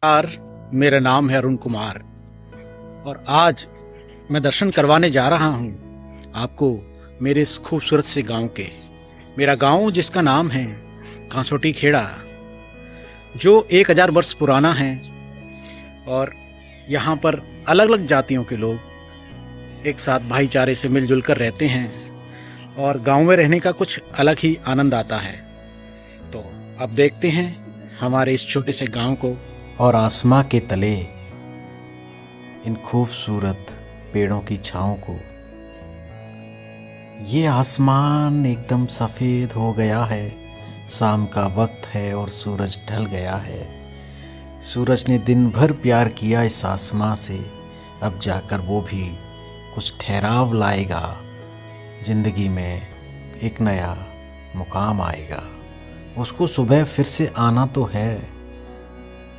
नमस्कार, मेरा नाम है अरुण कुमार और आज मैं दर्शन करवाने जा रहा हूँ आपको मेरे इस खूबसूरत से गांव के। मेरा गांव जिसका नाम है कांसोटी खेड़ा, जो 1000 वर्ष पुराना है और यहाँ पर अलग अलग जातियों के लोग एक साथ भाईचारे से मिलजुल कर रहते हैं और गांव में रहने का कुछ अलग ही आनंद आता है। तो अब देखते हैं हमारे इस छोटे से गांव को और आसमां के तले इन खूबसूरत पेड़ों की छाँव को। ये आसमान एकदम सफ़ेद हो गया है, शाम का वक्त है और सूरज ढल गया है। सूरज ने दिन भर प्यार किया इस आसमां से, अब जाकर वो भी कुछ ठहराव लाएगा। ज़िंदगी में एक नया मुकाम आएगा, उसको सुबह फिर से आना तो है,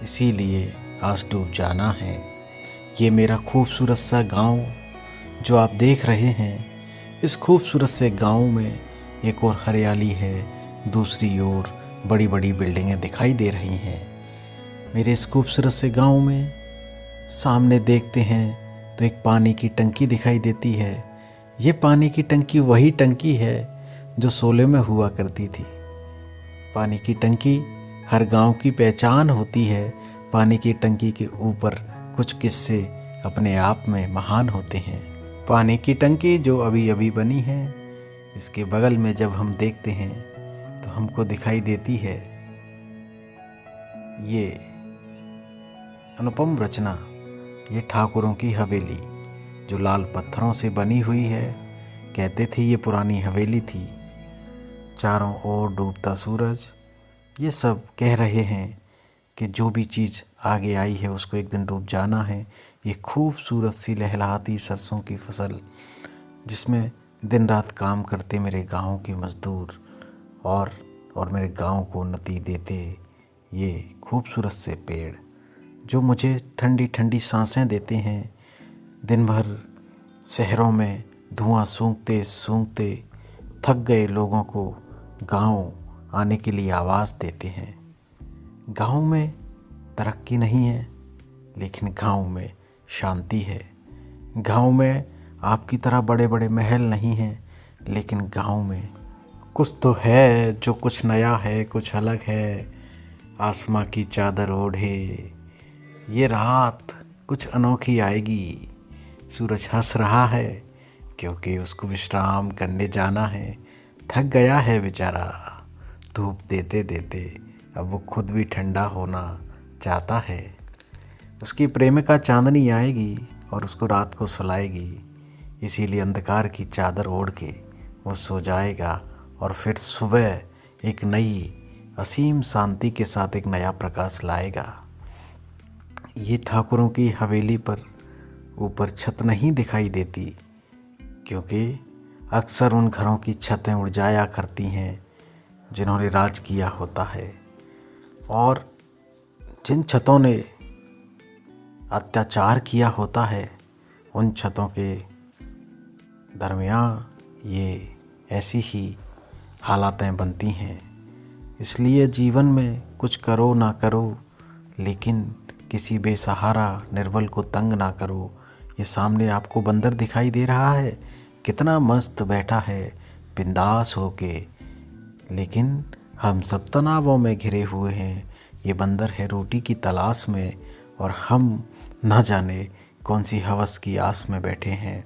इसीलिए आज डूब जाना है। ये मेरा खूबसूरत सा गांव जो आप देख रहे हैं, इस खूबसूरत से गांव में एक और हरियाली है, दूसरी ओर बड़ी बड़ी बिल्डिंगें दिखाई दे रही हैं। मेरे इस खूबसूरत से गांव में सामने देखते हैं तो एक पानी की टंकी दिखाई देती है। ये पानी की टंकी वही टंकी है जो शोले में हुआ करती थी। पानी की टंकी हर गांव की पहचान होती है। पानी की टंकी के ऊपर कुछ किस्से अपने आप में महान होते हैं। पानी की टंकी जो अभी अभी बनी है, इसके बगल में जब हम देखते हैं तो हमको दिखाई देती है ये अनुपम रचना, ये ठाकुरों की हवेली जो लाल पत्थरों से बनी हुई है। कहते थे ये पुरानी हवेली थी। चारों ओर डूबता सूरज, ये सब कह रहे हैं कि जो भी चीज़ आगे आई है उसको एक दिन डूब जाना है। ये खूबसूरत सी लहलहाती सरसों की फसल जिसमें दिन रात काम करते मेरे गांव के मज़दूर और मेरे गांव को उन्नति देते ये खूबसूरत से पेड़ जो मुझे ठंडी ठंडी सांसें देते हैं। दिन भर शहरों में धुआं सूंघते सूंघते थक गए लोगों को गांव आने के लिए आवाज़ देते हैं। गांव में तरक्की नहीं है, लेकिन गांव में शांति है। गांव में आपकी तरह बड़े बड़े महल नहीं हैं, लेकिन गांव में कुछ तो है जो कुछ नया है, कुछ अलग है। आसमां की चादर ओढ़े ये रात कुछ अनोखी आएगी। सूरज हंस रहा है क्योंकि उसको विश्राम करने जाना है। थक गया है बेचारा धूप देते देते, अब वो खुद भी ठंडा होना चाहता है। उसकी प्रेमिका चांदनी आएगी और उसको रात को सुलाएगी, इसीलिए अंधकार की चादर ओढ़ के वो सो जाएगा और फिर सुबह एक नई असीम शांति के साथ एक नया प्रकाश लाएगा। ये ठाकुरों की हवेली पर ऊपर छत नहीं दिखाई देती, क्योंकि अक्सर उन घरों की छतें उड़ जाया करती हैं जिन्होंने राज किया होता है, और जिन छतों ने अत्याचार किया होता है उन छतों के दरमियान ये ऐसी ही हालातें बनती हैं। इसलिए जीवन में कुछ करो ना करो, लेकिन किसी बेसहारा निर्बल को तंग ना करो। ये सामने आपको बंदर दिखाई दे रहा है, कितना मस्त बैठा है बिंदास होके, लेकिन हम सब तनावों में घिरे हुए हैं। ये बंदर है रोटी की तलाश में और हम ना जाने कौन सी हवस की आस में बैठे हैं।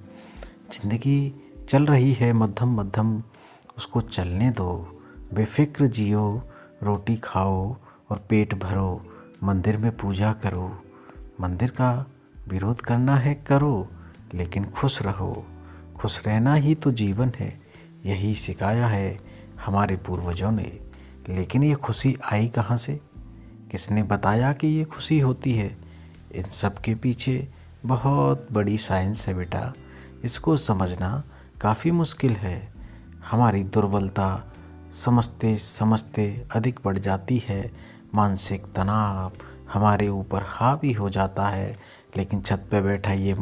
ज़िंदगी चल रही है मध्यम मध्यम, उसको चलने दो, बेफिक्र जियो, रोटी खाओ और पेट भरो, मंदिर में पूजा करो। मंदिर का विरोध करना है करो, लेकिन खुश रहो। खुश रहना ही तो जीवन है, यही सिखाया है हमारे पूर्वजों ने। लेकिन ये खुशी आई कहाँ से? किसने बताया कि ये खुशी होती है? इन सब के पीछे बहुत बड़ी साइंस है बेटा, इसको समझना काफ़ी मुश्किल है। हमारी दुर्बलता समझते समझते अधिक बढ़ जाती है, मानसिक तनाव हमारे ऊपर हावी हो जाता है। लेकिन छत पे बैठा ये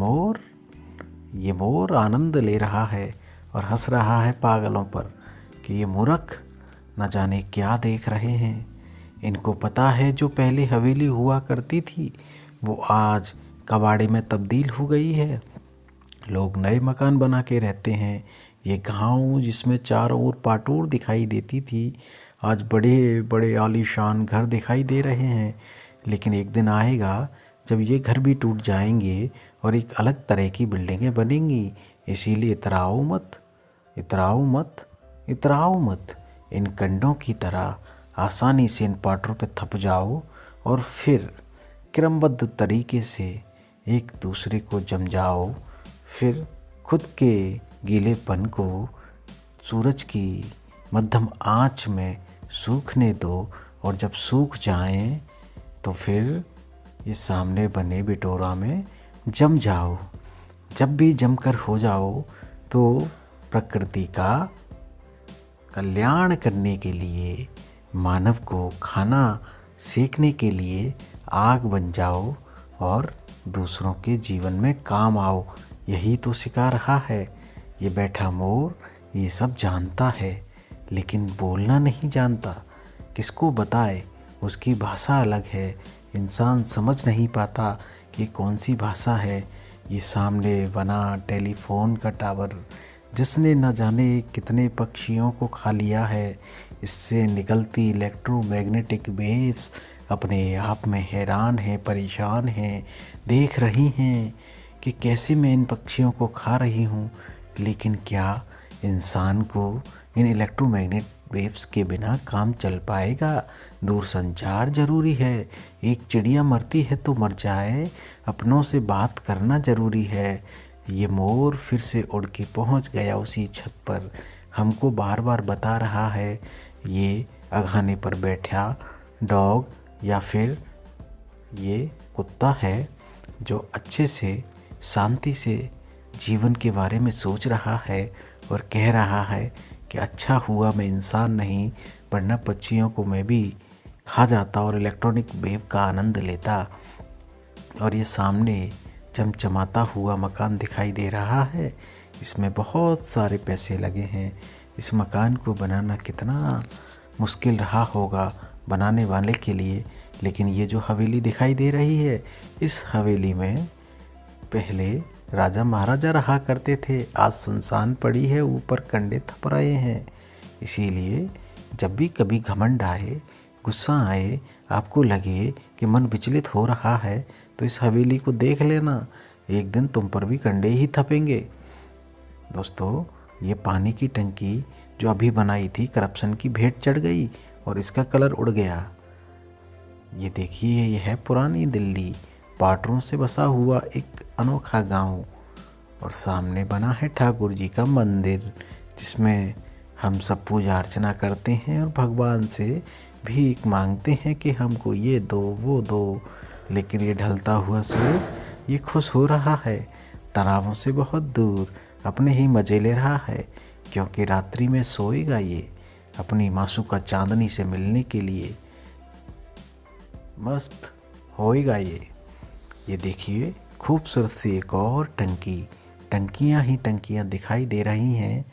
मोर आनंद ले रहा है और हंस रहा है पागलों पर कि ये मूर्ख न जाने क्या देख रहे हैं। इनको पता है जो पहले हवेली हुआ करती थी वो आज कबाड़े में तब्दील हो गई है। लोग नए मकान बना के रहते हैं। ये गांव जिसमें चारों ओर पाटूर दिखाई देती थी आज बड़े बड़े आलीशान घर दिखाई दे रहे हैं। लेकिन एक दिन आएगा जब ये घर भी टूट जाएंगे और एक अलग तरह की बिल्डिंगें बनेंगी। इसीलिए इतराओ मत, इतराओ मत, इतराओ मत। इन कंडों की तरह आसानी से इन पाटरों पे थप जाओ और फिर क्रमबद्ध तरीके से एक दूसरे को जम जाओ। फिर खुद के गीलेपन को सूरज की मध्यम आंच में सूखने दो और जब सूख जाएं तो फिर ये सामने बने बिटोरा में जम जाओ। जब भी जमकर हो जाओ तो प्रकृति का कल्याण करने के लिए, मानव को खाना सेकने के लिए आग बन जाओ और दूसरों के जीवन में काम आओ। यही तो सिखा रहा है। ये बैठा मोर ये सब जानता है लेकिन बोलना नहीं जानता। किसको बताए, उसकी भाषा अलग है। इंसान समझ नहीं पाता कि कौन सी भाषा है। ये सामने बना टेलीफोन का टावर जिसने न जाने कितने पक्षियों को खा लिया है, इससे निकलती इलेक्ट्रोमैग्नेटिक वेव्स अपने आप में हैरान हैं, परेशान हैं, देख रही हैं कि कैसे मैं इन पक्षियों को खा रही हूँ। लेकिन क्या इंसान को इन इलेक्ट्रोमैग्नेट वेव्स के बिना काम चल पाएगा? दूरसंचार ज़रूरी है। एक चिड़िया मरती है तो मर जाए, अपनों से बात करना ज़रूरी है। ये मोर फिर से उड़ के पहुँच गया उसी छत पर, हमको बार बार बता रहा है ये अघाने पर बैठा डॉग या फिर ये कुत्ता है जो अच्छे से शांति से जीवन के बारे में सोच रहा है और कह रहा है कि अच्छा हुआ मैं इंसान नहीं, वरना पक्षियों को मैं भी खा जाता और इलेक्ट्रॉनिक वेव का आनंद लेता। और ये सामने चमचमाता हुआ मकान दिखाई दे रहा है। इसमें बहुत सारे पैसे लगे हैं। इस मकान को बनाना कितना मुश्किल रहा होगा बनाने वाले के लिए। लेकिन ये जो हवेली दिखाई दे रही है, इस हवेली में पहले राजा महाराजा रहा करते थे। आज सुनसान पड़ी है, ऊपर कंडे थप रहे हैं। इसीलिए जब भी कभी घमंड आए, गुस्सा आए, आपको लगे कि मन विचलित हो रहा है, तो इस हवेली को देख लेना, एक दिन तुम पर भी कंडे ही थपेंगे। दोस्तों, ये पानी की टंकी जो अभी बनाई थी, करप्शन की भेंट चढ़ गई और इसका कलर उड़ गया। ये देखिए, ये है पुरानी दिल्ली, पाटरों से बसा हुआ एक अनोखा गांव। और सामने बना है ठाकुर जी का मंदिर जिसमें हम सब पूजा अर्चना करते हैं और भगवान से भीख मांगते हैं कि हमको ये दो वो दो। लेकिन ये ढलता हुआ सूरज ये खुश हो रहा है, तनावों से बहुत दूर अपने ही मज़े ले रहा है, क्योंकि रात्रि में सोएगा ये अपनी मासूका चांदनी से मिलने के लिए। मस्त होएगा ये देखिए खूबसूरत सी एक और टंकी। टंकियां ही टंकियां दिखाई दे रही हैं,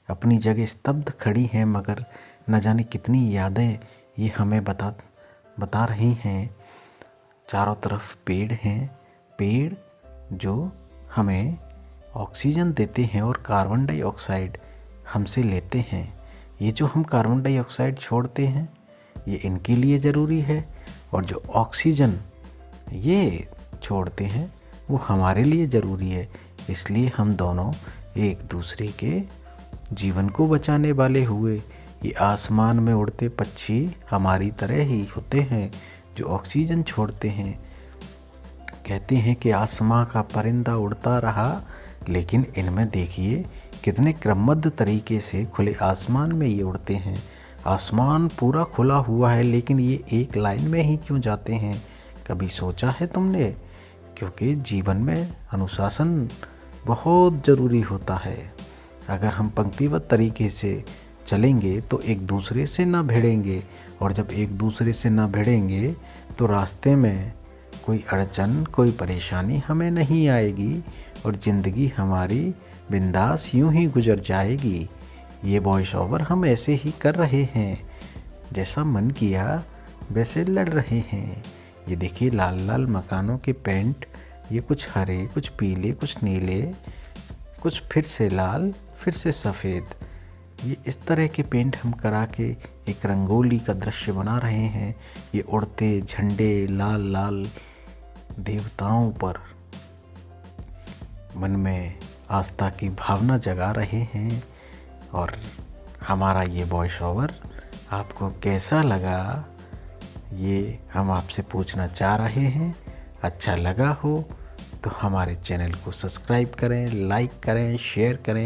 अपनी जगह स्तब्ध खड़ी हैं, मगर न जाने कितनी यादें ये हमें बता रही हैं। चारों तरफ पेड़ हैं, पेड़ जो हमें ऑक्सीजन देते हैं और कार्बन डाइऑक्साइड हमसे लेते हैं। ये जो हम कार्बन डाइऑक्साइड छोड़ते हैं ये इनके लिए ज़रूरी है, और जो ऑक्सीजन ये छोड़ते हैं वो हमारे लिए ज़रूरी है। इसलिए हम दोनों एक दूसरे के जीवन को बचाने वाले हुए। ये आसमान में उड़ते पक्षी हमारी तरह ही होते हैं जो ऑक्सीजन छोड़ते हैं। कहते हैं कि आसमां का परिंदा उड़ता रहा, लेकिन इनमें देखिए कितने क्रमबद्ध तरीके से खुले आसमान में ये उड़ते हैं। आसमान पूरा खुला हुआ है, लेकिन ये एक लाइन में ही क्यों जाते हैं? कभी सोचा है तुमने? क्योंकि जीवन में अनुशासन बहुत ज़रूरी होता है। अगर हम पंक्तिबद्ध तरीके से चलेंगे तो एक दूसरे से ना भिड़ेंगे, और जब एक दूसरे से ना भिड़ेंगे तो रास्ते में कोई अड़चन, कोई परेशानी हमें नहीं आएगी और ज़िंदगी हमारी बिंदास यूं ही गुजर जाएगी। ये वॉइस ओवर हम ऐसे ही कर रहे हैं, जैसा मन किया वैसे लड़ रहे हैं। ये देखिए लाल लाल मकानों के पेंट, ये कुछ हरे, कुछ पीले, कुछ नीले, कुछ फिर से लाल, फिर से सफ़ेद। ये इस तरह के पेंट हम करा के एक रंगोली का दृश्य बना रहे हैं। ये उड़ते झंडे लाल लाल देवताओं पर मन में आस्था की भावना जगा रहे हैं। और हमारा ये वॉइस ओवर आपको कैसा लगा, ये हम आपसे पूछना चाह रहे हैं। अच्छा लगा हो तो हमारे चैनल को सब्सक्राइब करें, लाइक करें, शेयर करें।